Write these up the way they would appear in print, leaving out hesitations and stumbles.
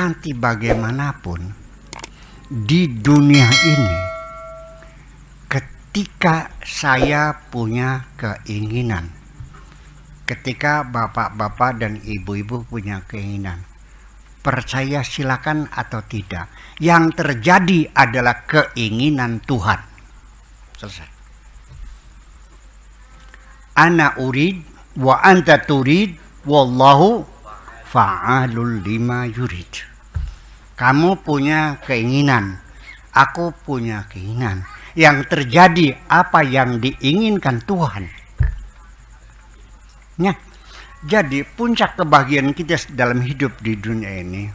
nanti bagaimanapun di dunia ini, ketika saya punya keinginan, ketika bapak-bapak dan ibu-ibu punya keinginan, percaya silakan atau tidak, yang terjadi adalah keinginan Tuhan. Selesai. Ana urid wa anta turid wallahu fa'alul lima yurid. Kamu punya keinginan, aku punya keinginan. Yang terjadi apa yang diinginkan Tuhan. Ya. Jadi puncak kebahagiaan kita dalam hidup di dunia ini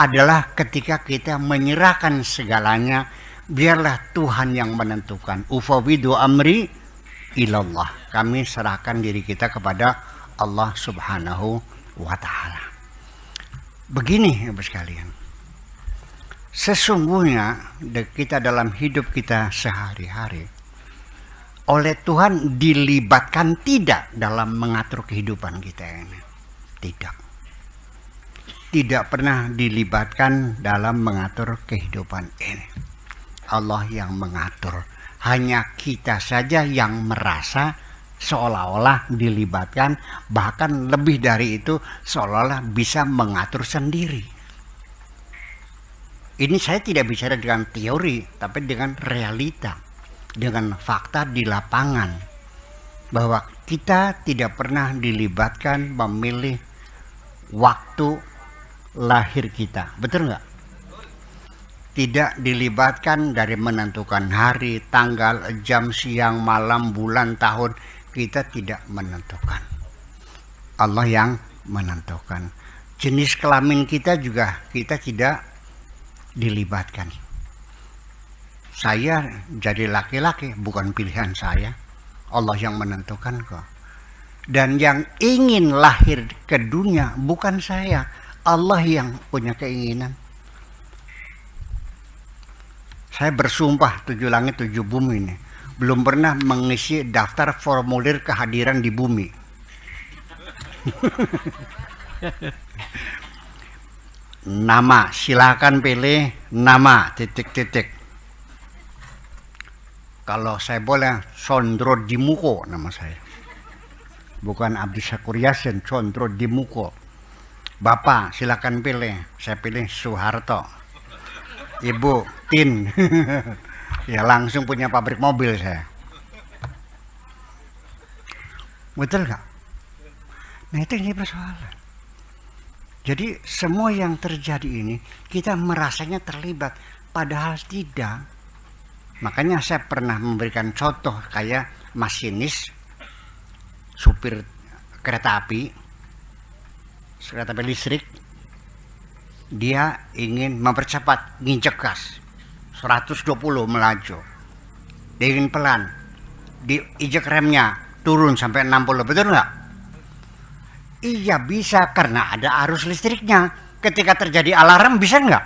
adalah ketika kita menyerahkan segalanya, biarlah Tuhan yang menentukan. Ufawidu amri ilallah. Kami serahkan diri kita kepada Allah Subhanahu wa ta'ala. Begini Ibu sekalian, sesungguhnya kita dalam hidup kita sehari-hari oleh Tuhan dilibatkan tidak dalam mengatur kehidupan kita ini. Tidak pernah dilibatkan dalam mengatur kehidupan ini. Allah yang mengatur. Hanya kita saja yang merasa seolah-olah dilibatkan, bahkan lebih dari itu seolah-olah bisa mengatur sendiri. Ini saya tidak bicara dengan teori, tapi dengan realita, dengan fakta di lapangan, bahwa kita tidak pernah dilibatkan memilih waktu lahir kita. Betul nggak? Tidak dilibatkan dari menentukan hari, tanggal, jam, siang, malam, bulan, tahun. Kita tidak menentukan. Allah yang menentukan. Jenis kelamin kita juga kita tidak dilibatkan. Saya jadi laki-laki bukan pilihan saya. Allah yang menentukan kok. Dan yang ingin lahir ke dunia bukan saya. Allah yang punya keinginan. Saya bersumpah 7 langit 7 bumi ini belum pernah mengisi daftar formulir kehadiran di bumi. Nama, silakan pilih nama titik-titik. Kalau saya boleh, Sondro Dimuko nama saya. Bukan Abdi Syakur Yasin, Sondro Dimuko. Bapak, silakan pilih. Saya pilih Soeharto. Ibu, Tin. Ya langsung punya pabrik mobil saya. Betul nggak? Nah itu ini persoalan. Jadi semua yang terjadi ini kita merasanya terlibat, padahal tidak. Makanya saya pernah memberikan contoh kayak masinis, supir kereta api listrik. Dia ingin mempercepat, nginjek gas 120 melaju. Dia ingin pelan, diinjek remnya turun sampai 60, betul nggak? Iya bisa, karena ada arus listriknya. Ketika terjadi alarm bisa nggak?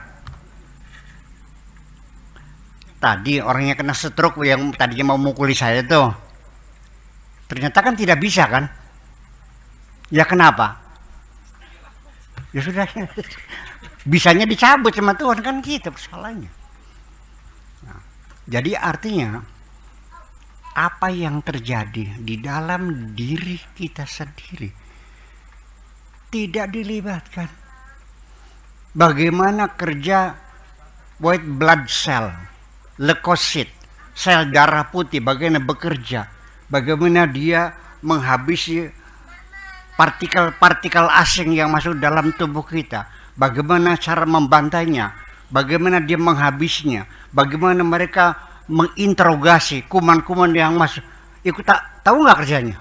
Tadi orangnya kena stroke yang tadinya mau mukuli saya tuh, ternyata kan tidak bisa kan? Ya kenapa? Ya sudah, bisanya dicabut sama Tuhan, kan gitu persoalannya. Nah, jadi artinya apa yang terjadi di dalam diri kita sendiri tidak dilibatkan. Bagaimana kerja white blood cell, leukosit, sel darah putih, bagaimana bekerja, bagaimana dia menghabisi partikel-partikel asing yang masuk dalam tubuh kita, bagaimana cara membantainya, bagaimana dia menghabisnya, bagaimana mereka menginterogasi kuman-kuman yang masuk. Ikut tahu nggak kerjanya?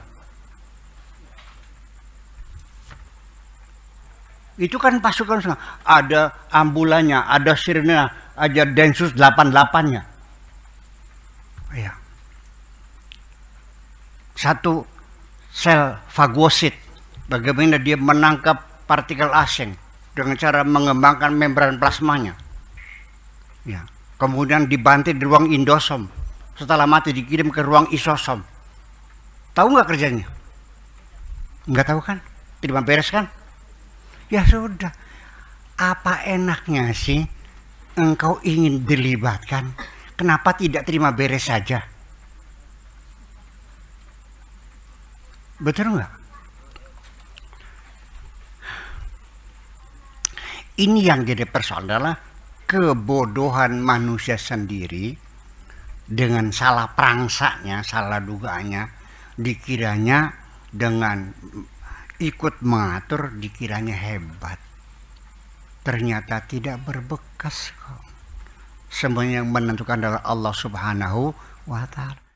Itu kan pasukan semua. Ada ambulannya, ada sirena, ada Densus 88-nya. Ya. Satu sel fagosit, bagaimana dia menangkap partikel asing dengan cara mengembangkan membran plasmanya. Ya. Kemudian dibanting di ruang indosom. Setelah mati dikirim ke ruang isosom. Tahu nggak kerjanya? Nggak tahu kan? Tidak beres kan? Ya sudah. Apa enaknya sih engkau ingin dilibatkan? Kenapa tidak terima beres saja? Betul nggak? Ini yang jadi persoalan adalah kebodohan manusia sendiri dengan salah prangsaknya, salah dugaannya, dikiranya dengan ikut mengatur dikiranya hebat. Ternyata tidak berbekas kok. Semuanya yang menentukan adalah Allah Subhanahu wa Ta'ala.